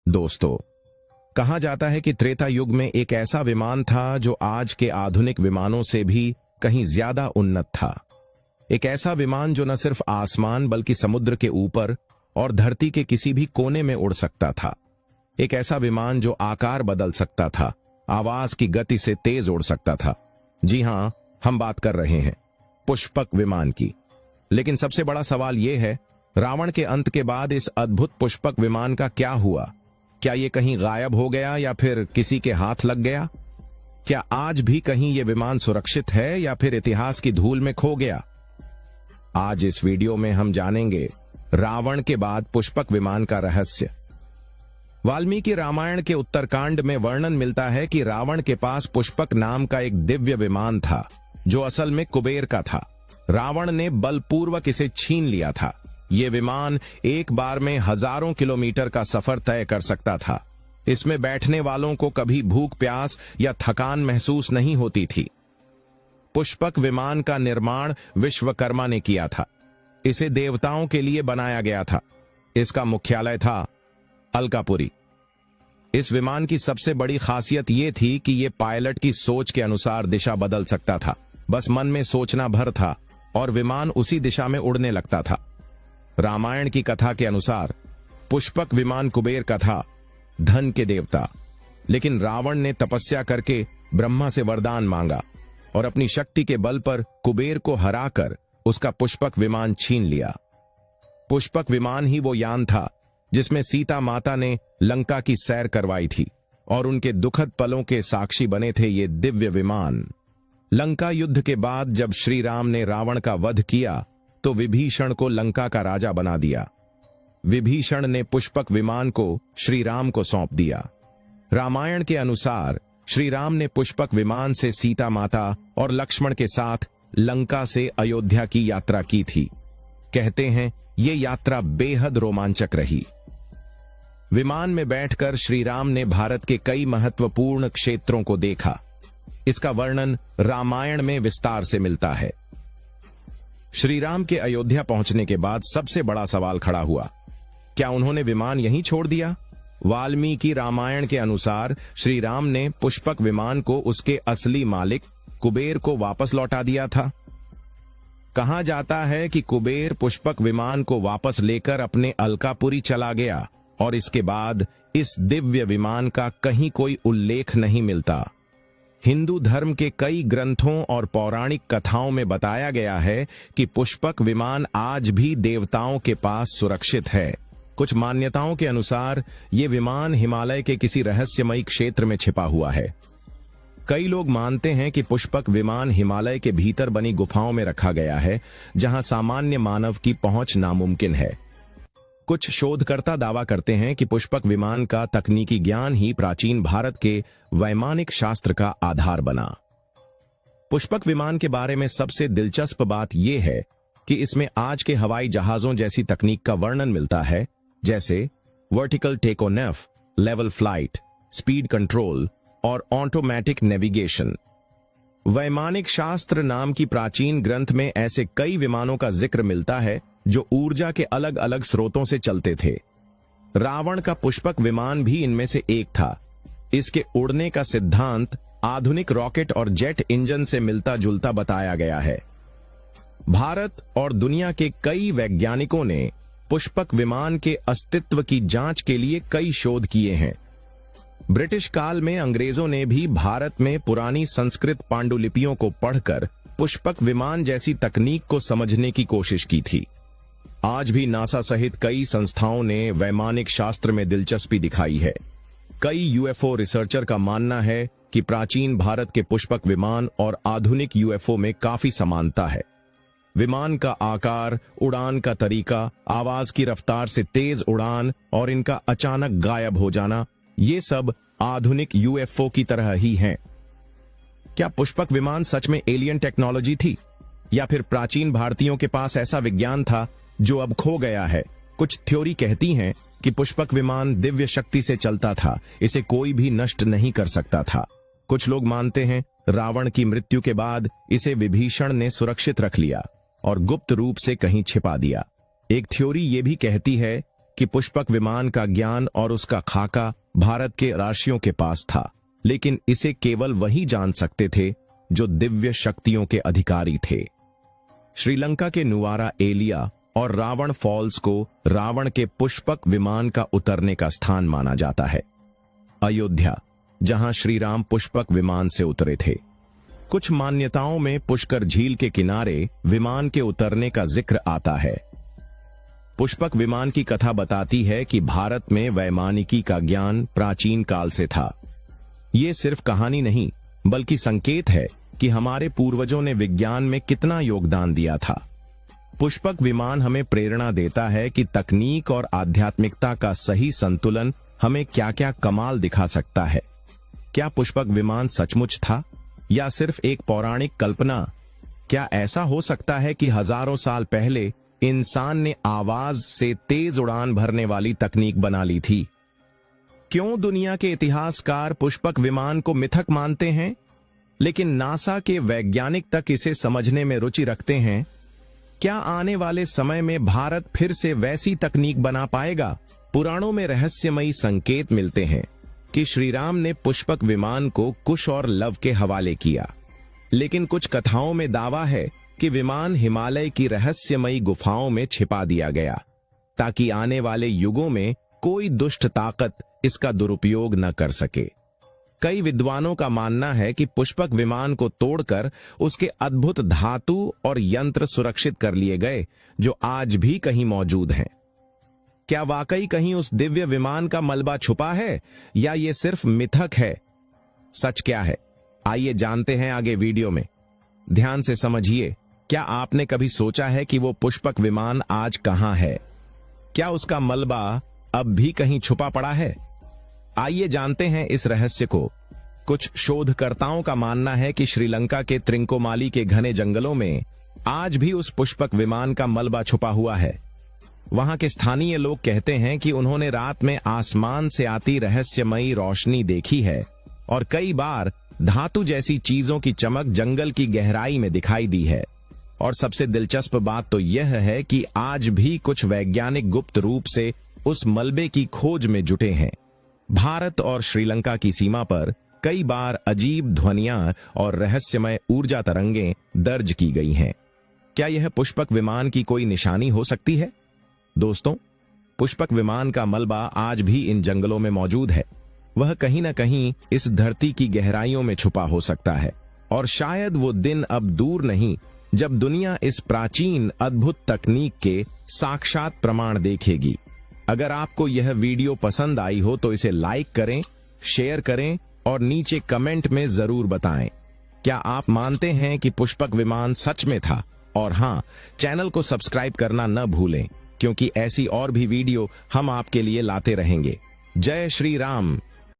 दोस्तों, कहा जाता है कि त्रेता युग में एक ऐसा विमान था जो आज के आधुनिक विमानों से भी कहीं ज्यादा उन्नत था। एक ऐसा विमान जो न सिर्फ आसमान बल्कि समुद्र के ऊपर और धरती के किसी भी कोने में उड़ सकता था। एक ऐसा विमान जो आकार बदल सकता था, आवाज की गति से तेज उड़ सकता था। जी हां, हम बात कर रहे हैं पुष्पक विमान की। लेकिन सबसे बड़ा सवाल यह है, रावण के अंत के बाद इस अद्भुत पुष्पक विमान का क्या हुआ? क्या यह कहीं गायब हो गया या फिर किसी के हाथ लग गया? क्या आज भी कहीं यह विमान सुरक्षित है या फिर इतिहास की धूल में खो गया? आज इस वीडियो में हम जानेंगे रावण के बाद पुष्पक विमान का रहस्य। वाल्मीकि रामायण के उत्तरकांड में वर्णन मिलता है कि रावण के पास पुष्पक नाम का एक दिव्य विमान था जो असल में कुबेर का था। रावण ने बलपूर्वक इसे छीन लिया था। यह विमान एक बार में हजारों किलोमीटर का सफर तय कर सकता था। इसमें बैठने वालों को कभी भूख प्यास या थकान महसूस नहीं होती थी। पुष्पक विमान का निर्माण विश्वकर्मा ने किया था। इसे देवताओं के लिए बनाया गया था। इसका मुख्यालय था अलकापुरी। इस विमान की सबसे बड़ी खासियत यह थी कि यह पायलट की सोच के अनुसार दिशा बदल सकता था। बस मन में सोचना भर था और विमान उसी दिशा में उड़ने लगता था। रामायण की कथा के अनुसार पुष्पक विमान कुबेर का था, धन के देवता। लेकिन रावण ने तपस्या करके ब्रह्मा से वरदान मांगा और अपनी शक्ति के बल पर कुबेर को हराकर उसका पुष्पक विमान छीन लिया। पुष्पक विमान ही वो यान था जिसमें सीता माता ने लंका की सैर करवाई थी और उनके दुखद पलों के साक्षी बने थे ये दिव्य विमान। लंका युद्ध के बाद जब श्री राम ने रावण का वध किया तो विभीषण को लंका का राजा बना दिया। विभीषण ने पुष्पक विमान को श्री राम को सौंप दिया। रामायण के अनुसार श्री राम ने पुष्पक विमान से सीता माता और लक्ष्मण के साथ लंका से अयोध्या की यात्रा की थी। कहते हैं ये यात्रा बेहद रोमांचक रही। विमान में बैठकर श्री राम ने भारत के कई महत्वपूर्ण क्षेत्रों को देखा। इसका वर्णन रामायण में विस्तार से मिलता है। श्री राम के अयोध्या पहुंचने के बाद सबसे बड़ा सवाल खड़ा हुआ, क्या उन्होंने विमान यहीं छोड़ दिया? वाल्मीकि रामायण के अनुसार श्री राम ने पुष्पक विमान को उसके असली मालिक कुबेर को वापस लौटा दिया था। कहा जाता है कि कुबेर पुष्पक विमान को वापस लेकर अपने अलकापुरी चला गया और इसके बाद इस दिव्य विमान का कहीं कोई उल्लेख नहीं मिलता। हिंदू धर्म के कई ग्रंथों और पौराणिक कथाओं में बताया गया है कि पुष्पक विमान आज भी देवताओं के पास सुरक्षित है। कुछ मान्यताओं के अनुसार ये विमान हिमालय के किसी रहस्यमयी क्षेत्र में छिपा हुआ है। कई लोग मानते हैं कि पुष्पक विमान हिमालय के भीतर बनी गुफाओं में रखा गया है, जहां सामान्य मानव की पहुंच नामुमकिन है। कुछ शोधकर्ता दावा करते हैं कि पुष्पक विमान का तकनीकी ज्ञान ही प्राचीन भारत के वैमानिक शास्त्र का आधार बना। पुष्पक विमान के बारे में सबसे दिलचस्प बात यह है कि इसमें आज के हवाई जहाजों जैसी तकनीक का वर्णन मिलता है, जैसे vertical take off, level flight, speed control और ऑटोमेटिक नेविगेशन। वैमानिक शास्त्र नाम की प्राचीन ग्रंथ में ऐसे कई विमानों का जिक्र मिलता है जो ऊर्जा के अलग अलग स्रोतों से चलते थे। रावण का पुष्पक विमान भी इनमें से एक था। इसके उड़ने का सिद्धांत आधुनिक रॉकेट और जेट इंजन से मिलता जुलता बताया गया है। भारत और दुनिया के कई वैज्ञानिकों ने पुष्पक विमान के अस्तित्व की जांच के लिए कई शोध किए हैं। ब्रिटिश काल में अंग्रेजों ने भी भारत में पुरानी संस्कृत पांडुलिपियों को पढ़कर पुष्पक विमान जैसी तकनीक को समझने की कोशिश की थी। आज भी नासा सहित कई संस्थाओं ने वैमानिक शास्त्र में दिलचस्पी दिखाई है। कई यूएफओ रिसर्चर का मानना है कि प्राचीन भारत के पुष्पक विमान और आधुनिक यूएफओ में काफी समानता है। विमान का आकार, उड़ान का तरीका, आवाज की रफ्तार से तेज उड़ान और इनका अचानक गायब हो जाना, ये सब आधुनिक यूएफओ की तरह ही हैं। क्या पुष्पक विमान सच में एलियन टेक्नोलॉजी थी या फिर प्राचीन भारतीयों के पास ऐसा विज्ञान था जो अब खो गया है? कुछ थ्योरी कहती हैं कि पुष्पक विमान दिव्य शक्ति से चलता था, इसे कोई भी नष्ट नहीं कर सकता था। कुछ लोग मानते हैं रावण की मृत्यु के बाद इसे विभीषण ने सुरक्षित रख लिया और गुप्त रूप से कहीं छिपा दिया। एक थ्योरी यह भी कहती है कि पुष्पक विमान का ज्ञान और उसका खाका भारत के राशियों के पास था, लेकिन इसे केवल वही जान सकते थे जो दिव्य शक्तियों के अधिकारी थे। श्रीलंका के नुवारा एलिया और रावण फॉल्स को रावण के पुष्पक विमान का उतरने का स्थान माना जाता है। अयोध्या, जहां श्री राम पुष्पक विमान से उतरे थे। कुछ मान्यताओं में पुष्कर झील के किनारे विमान के उतरने का जिक्र आता है। पुष्पक विमान की कथा बताती है कि भारत में वैमानिकी का ज्ञान प्राचीन काल से था। ये सिर्फ कहानी नहीं, बल्कि संकेत है कि हमारे पूर्वजों ने विज्ञान में कितना योगदान दिया था। पुष्पक विमान हमें प्रेरणा देता है कि तकनीक और आध्यात्मिकता का सही संतुलन हमें क्या क्या कमाल दिखा सकता है। क्या पुष्पक विमान सचमुच था या सिर्फ एक पौराणिक कल्पना? क्या ऐसा हो सकता है कि हजारों साल पहले इंसान ने आवाज से तेज उड़ान भरने वाली तकनीक बना ली थी? क्यों दुनिया के इतिहासकार पुष्पक विमान को मिथक मानते हैं, लेकिन नासा के वैज्ञानिक तक इसे समझने में रुचि रखते हैं? क्या आने वाले समय में भारत फिर से वैसी तकनीक बना पाएगा? पुराणों में रहस्यमयी संकेत मिलते हैं कि श्री राम ने पुष्पक विमान को कुश और लव के हवाले किया, लेकिन कुछ कथाओं में दावा है कि विमान हिमालय की रहस्यमयी गुफाओं में छिपा दिया गया ताकि आने वाले युगों में कोई दुष्ट ताकत इसका दुरुपयोग न कर सके। कई विद्वानों का मानना है कि पुष्पक विमान को तोड़कर उसके अद्भुत धातु और यंत्र सुरक्षित कर लिए गए, जो आज भी कहीं मौजूद हैं। क्या वाकई कहीं उस दिव्य विमान का मलबा छुपा है या ये सिर्फ मिथक है? सच क्या है, आइए जानते हैं आगे वीडियो में। ध्यान से समझिए। क्या आपने कभी सोचा है कि वो पुष्पक विमान आज कहां है? क्या उसका मलबा अब भी कहीं छुपा पड़ा है? आइए जानते हैं इस रहस्य को। कुछ शोधकर्ताओं का मानना है कि श्रीलंका के त्रिंकोमाली के घने जंगलों में आज भी उस पुष्पक विमान का मलबा छुपा हुआ है। वहां के स्थानीय लोग कहते हैं कि उन्होंने रात में आसमान से आती रहस्यमयी रोशनी देखी है और कई बार धातु जैसी चीजों की चमक जंगल की गहराई में दिखाई दी है। और सबसे दिलचस्प बात तो यह है कि आज भी कुछ वैज्ञानिक गुप्त रूप से उस मलबे की खोज में जुटे हैं। भारत और श्रीलंका की सीमा पर कई बार अजीब ध्वनियां और रहस्यमय ऊर्जा तरंगें दर्ज की गई हैं। क्या यह पुष्पक विमान की कोई निशानी हो सकती है? दोस्तों, पुष्पक विमान का मलबा आज भी इन जंगलों में मौजूद है। वह कहीं न कहीं इस धरती की गहराइयों में छुपा हो सकता है और शायद वो दिन अब दूर नहीं जब दुनिया इस प्राचीन अद्भुत तकनीक के साक्षात प्रमाण देखेगी। अगर आपको यह वीडियो पसंद आई हो तो इसे लाइक करें, शेयर करें और नीचे कमेंट में जरूर बताएं। क्या आप मानते हैं कि पुष्पक विमान सच में था? और हाँ, चैनल को सब्सक्राइब करना न भूलें, क्योंकि ऐसी और भी वीडियो हम आपके लिए लाते रहेंगे। जय श्री राम।